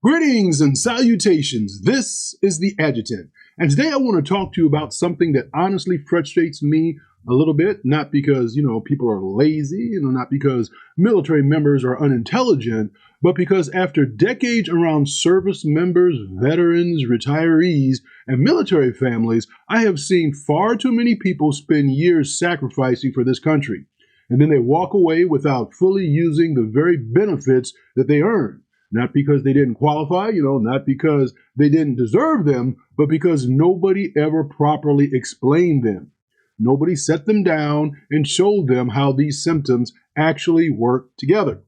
Greetings and salutations. This is the Adjutant. And today I want to talk to you about something that honestly frustrates me a little bit, not because, people are lazy, not because military members are unintelligent, but because after decades around service members, veterans, retirees, and military families, I have seen far too many people spend years sacrificing for this country. And then they walk away without fully using the very benefits that they earned. Not because they didn't qualify, not because they didn't deserve them, but because nobody ever properly explained them. Nobody set them down and showed them how these symptoms actually work together.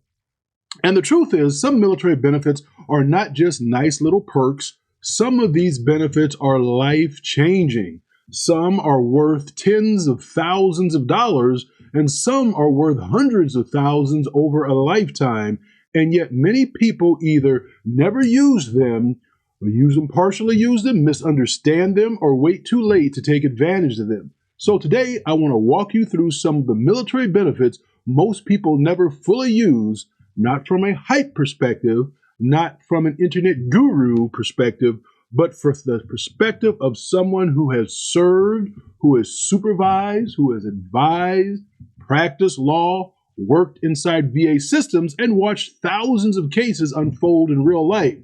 And the truth is, some military benefits are not just nice little perks. Some of these benefits are life-changing. Some are worth tens of thousands of dollars, and some are worth hundreds of thousands over a lifetime. And yet many people either never use them, or partially use them, misunderstand them, or wait too late to take advantage of them. So today I want to walk you through some of the military benefits most people never fully use, not from a hype perspective, not from an internet guru perspective, but from the perspective of someone who has served, who has supervised, who has advised, practiced law, worked inside VA systems, and watched thousands of cases unfold in real life.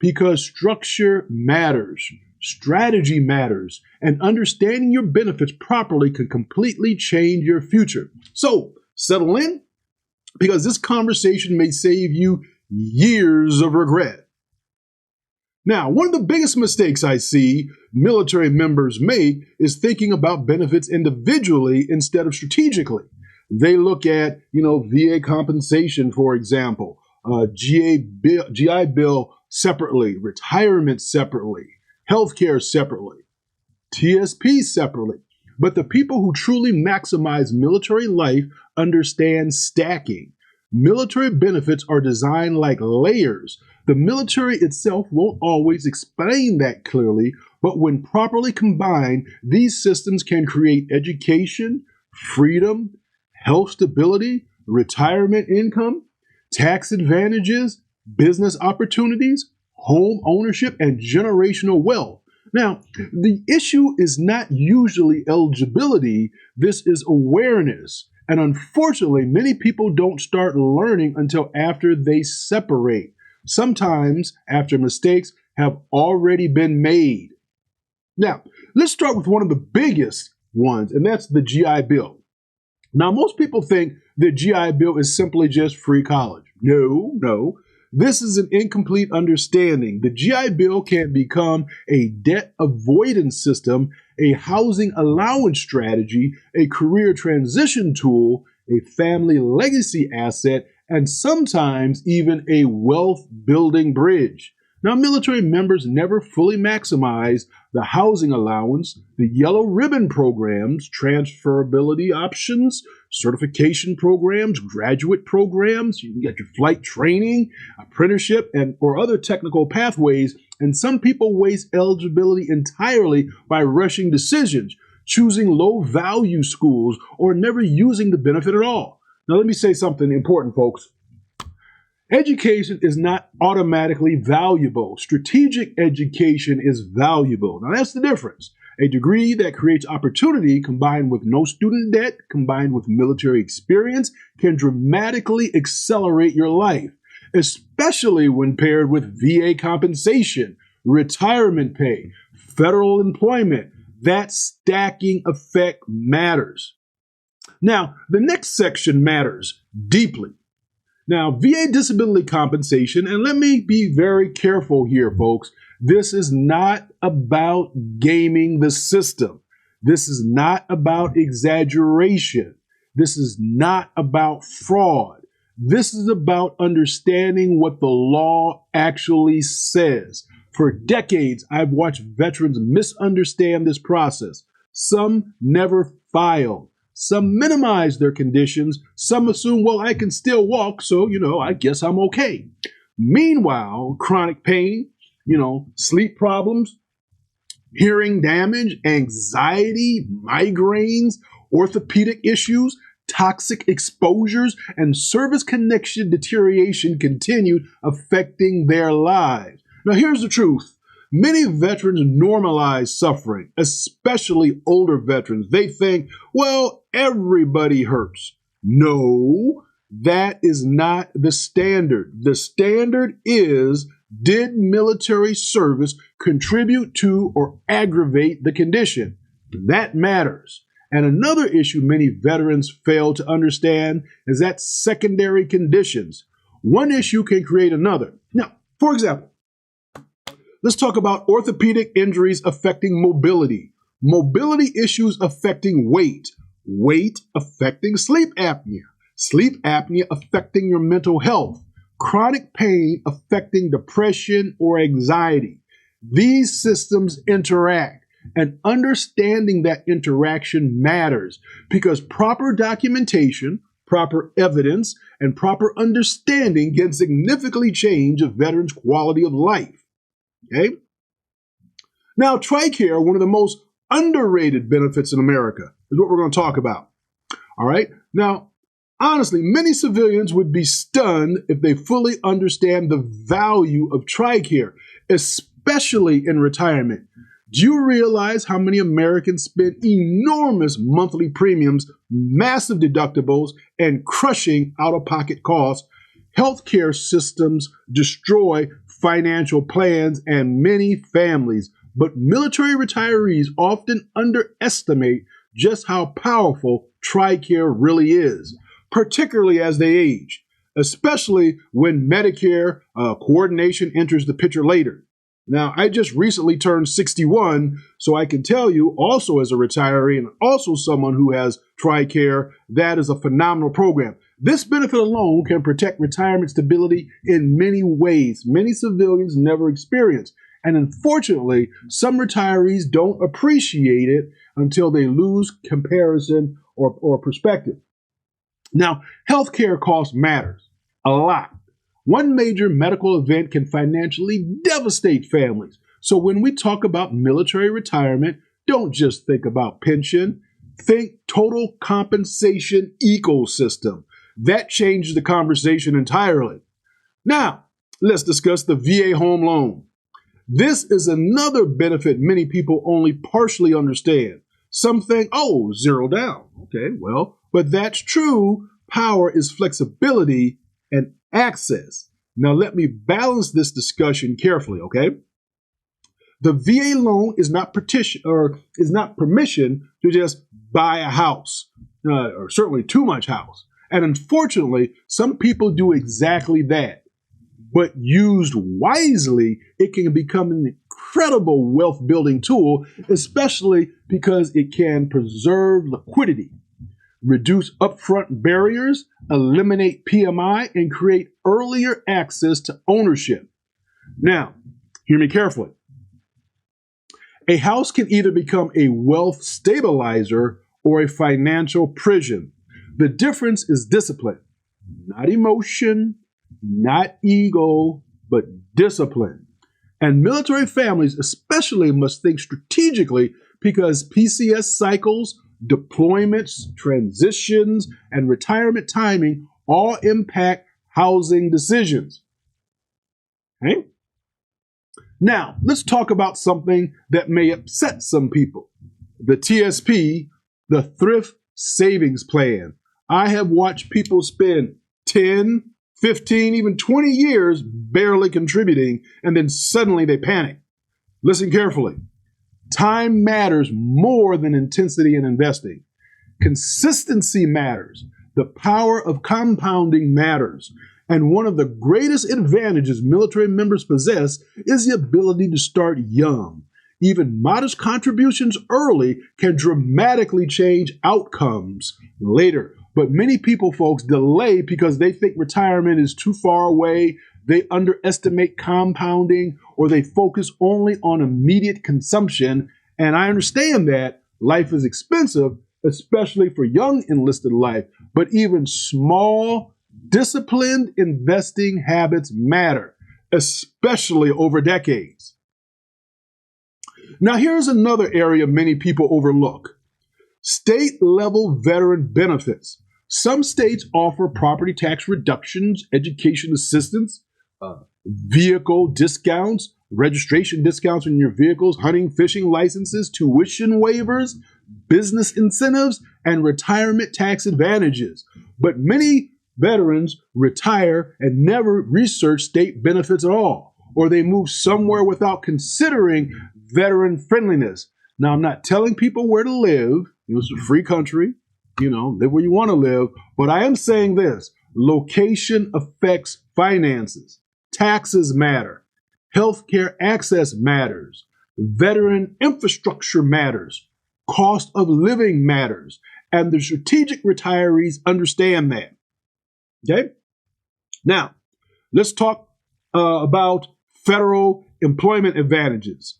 Because structure matters, strategy matters, and understanding your benefits properly can completely change your future. So settle in, because this conversation may save you years of regret. Now, one of the biggest mistakes I see military members make is thinking about benefits individually instead of strategically. They look at, VA compensation, for example, GI Bill separately, retirement separately, healthcare separately, TSP separately. But the people who truly maximize military life understand stacking. Military benefits are designed like layers. The military itself won't always explain that clearly, but when properly combined, these systems can create education, freedom, health stability, retirement income, tax advantages, business opportunities, home ownership, and generational wealth. Now, the issue is not usually eligibility, this is awareness. And unfortunately, many people don't start learning until after they separate, sometimes after mistakes have already been made. Now, let's start with one of the biggest ones, and that's the GI Bill. Now, most people think the GI Bill is simply just free college. No. This is an incomplete understanding. The GI Bill can become a debt avoidance system, a housing allowance strategy, a career transition tool, a family legacy asset, and sometimes even a wealth building bridge. Now, military members never fully maximize the housing allowance, the yellow ribbon programs, transferability options, certification programs, graduate programs. You can get your flight training, apprenticeship, or other technical pathways. And some people waste eligibility entirely by rushing decisions, choosing low-value schools, or never using the benefit at all. Now, let me say something important, folks. Education is not automatically valuable. Strategic education is valuable. Now, that's the difference. A degree that creates opportunity combined with no student debt, combined with military experience, can dramatically accelerate your life, especially when paired with VA compensation, retirement pay, federal employment. That stacking effect matters. Now, the next section matters deeply. Now, VA disability compensation, and let me be very careful here, folks. This is not about gaming the system. This is not about exaggeration. This is not about fraud. This is about understanding what the law actually says. For decades, I've watched veterans misunderstand this process. Some never filed. Some minimize their conditions. Some assume, well, I can still walk, so, I guess I'm okay. Meanwhile, chronic pain, sleep problems, hearing damage, anxiety, migraines, orthopedic issues, toxic exposures, and service connection deterioration continued affecting their lives. Now, here's the truth. Many veterans normalize suffering, especially older veterans. They think, well, everybody hurts. No, that is not the standard. The standard is, did military service contribute to or aggravate the condition? That matters. And another issue many veterans fail to understand is that secondary conditions. One issue can create another. Now, for example, let's talk about orthopedic injuries affecting mobility, mobility issues affecting weight, weight affecting sleep apnea affecting your mental health, chronic pain affecting depression or anxiety. These systems interact, and understanding that interaction matters because proper documentation, proper evidence, and proper understanding can significantly change a veteran's quality of life. Okay? Now, Tricare, one of the most underrated benefits in America, is what we're going to talk about. All right? Now, honestly, many civilians would be stunned if they fully understand the value of Tricare, especially in retirement. Do you realize how many Americans spend enormous monthly premiums, massive deductibles, and crushing out-of-pocket costs? Healthcare systems destroy financial plans and many families, but military retirees often underestimate just how powerful Tricare really is, particularly as they age, especially when Medicare coordination enters the picture later. Now, I just recently turned 61, so I can tell you, also as a retiree and also someone who has Tricare, that is a phenomenal program. This benefit alone can protect retirement stability in many ways many civilians never experience. And unfortunately, some retirees don't appreciate it until they lose comparison or perspective. Now, healthcare cost matters a lot. One major medical event can financially devastate families. So when we talk about military retirement, don't just think about pension. Think total compensation ecosystem. That changes the conversation entirely. Now, let's discuss the VA home loan. This is another benefit many people only partially understand. Some think, oh, zero down. Okay, well, but that's true. Power is flexibility and access. Now, let me balance this discussion carefully, okay? The VA loan is not permission to just buy a house, or certainly too much house. And unfortunately, some people do exactly that. But used wisely, it can become an incredible wealth building tool, especially because it can preserve liquidity, reduce upfront barriers, eliminate PMI, and create earlier access to ownership. Now, hear me carefully. A house can either become a wealth stabilizer or a financial prison. The difference is discipline, not emotion, not ego, but discipline. And military families especially must think strategically because PCS cycles, deployments, transitions, and retirement timing all impact housing decisions. Okay? Now, let's talk about something that may upset some people. The TSP, the Thrift Savings Plan. I have watched people spend 10, 15, even 20 years barely contributing, and then suddenly they panic. Listen carefully. Time matters more than intensity in investing. Consistency matters. The power of compounding matters. And one of the greatest advantages military members possess is the ability to start young. Even modest contributions early can dramatically change outcomes later. But many people, folks, delay because they think retirement is too far away, they underestimate compounding, or they focus only on immediate consumption. And I understand that life is expensive, especially for young enlisted life, but even small, disciplined investing habits matter, especially over decades. Now, here's another area many people overlook. State-level veteran benefits. Some states offer property tax reductions, education assistance, vehicle discounts, registration discounts on your vehicles, hunting, fishing licenses, tuition waivers, business incentives, and retirement tax advantages. But many veterans retire and never research state benefits at all, or they move somewhere without considering veteran friendliness. Now, I'm not telling people where to live. It's a free country. Live where you want to live. But I am saying this: location affects finances. Taxes matter. Healthcare access matters. Veteran infrastructure matters. Cost of living matters. And the strategic retirees understand that. Okay? Now, let's talk about federal employment advantages.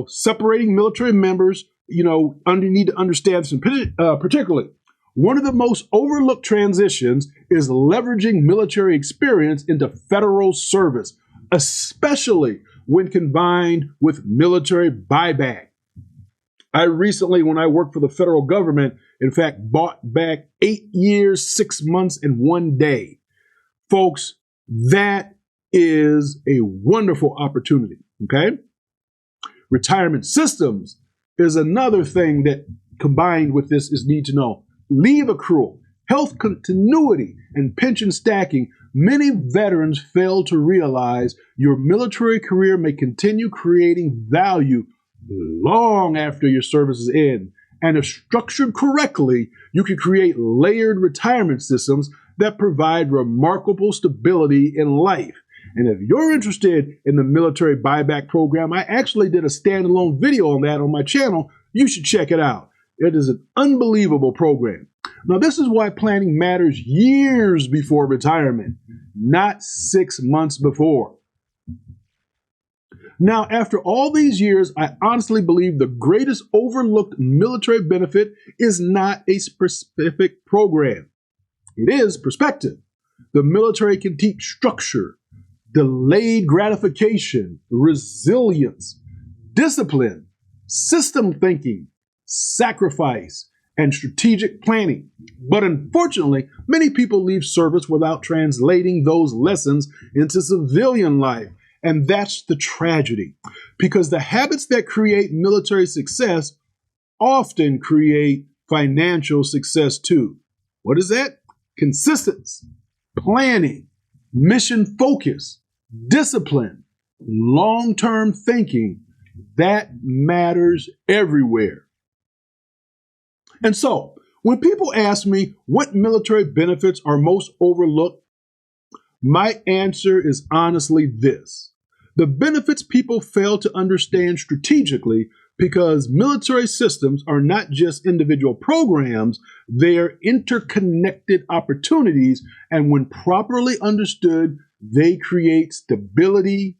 Separating military members, need to understand this particularly. One of the most overlooked transitions is leveraging military experience into federal service, especially when combined with military buyback. I recently, when I worked for the federal government, in fact, bought back 8 years, 6 months, and 1 day. Folks, that is a wonderful opportunity, okay? Retirement systems is another thing that combined with this is need to know. Leave accrual, health continuity, and pension stacking. Many veterans fail to realize your military career may continue creating value long after your service is in. And if structured correctly, you can create layered retirement systems that provide remarkable stability in life. And if you're interested in the military buyback program, I actually did a standalone video on that on my channel. You should check it out. It is an unbelievable program. Now, this is why planning matters years before retirement, not 6 months before. Now, after all these years, I honestly believe the greatest overlooked military benefit is not a specific program. It is perspective. The military can teach structure, delayed gratification, resilience, discipline, system thinking, sacrifice, and strategic planning. But unfortunately, many people leave service without translating those lessons into civilian life. And that's the tragedy, because the habits that create military success often create financial success too. What is that? Consistency, planning, mission focus, discipline, long-term thinking. That matters everywhere. And so, when people ask me what military benefits are most overlooked, my answer is honestly this: the benefits people fail to understand strategically, because military systems are not just individual programs, they are interconnected opportunities, and when properly understood, they create stability,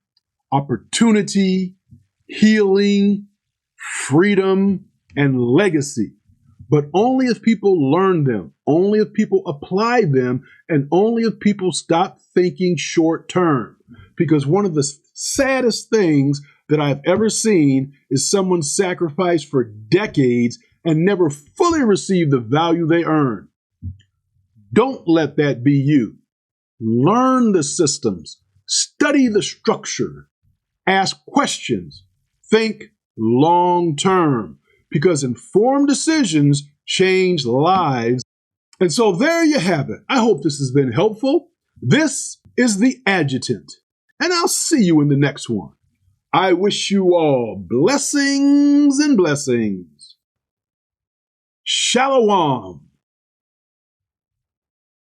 opportunity, healing, freedom, and legacy. But only if people learn them, only if people apply them, and only if people stop thinking short term. Because one of the saddest things that I've ever seen is someone sacrifice for decades and never fully receive the value they earn. Don't let that be you. Learn the systems, study the structure, ask questions, think long term, because informed decisions change lives. And so there you have it. I hope this has been helpful. This is the Adjutant, and I'll see you in the next one. I wish you all blessings and blessings. Shalom.